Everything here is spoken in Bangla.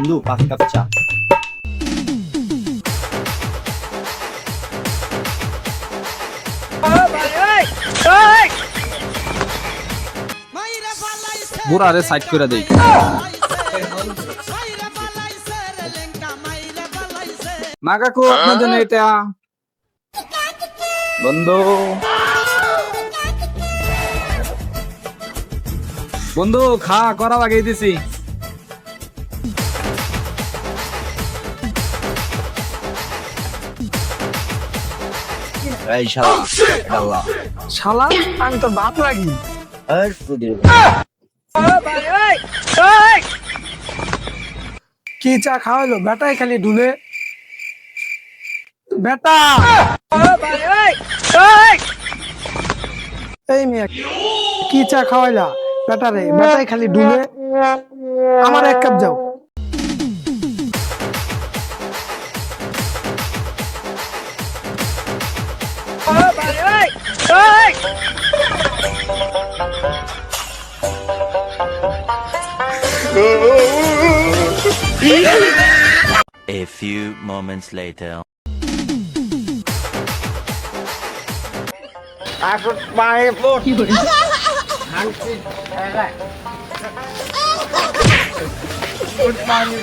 বন্ধু 5 কাপ চা। বুড়ারে সাইড করে দেই। মা কাকু আপনার জন্য এটা। বন্ধু বন্ধু খা করা লাগিয়ে দিছি। এই শালা আল্লাহ শালা আমি তোর বাপ লাগি। আর ফুদির কি চা খাওয়ালো বেটাই খালি ডুলে বেটা। এই মেয়ে কি চা খাওয়াইলা বেটা রে, বেটাই খালি ডুলে। আমার 1 কাপ যাও। A few moments later. Good morning,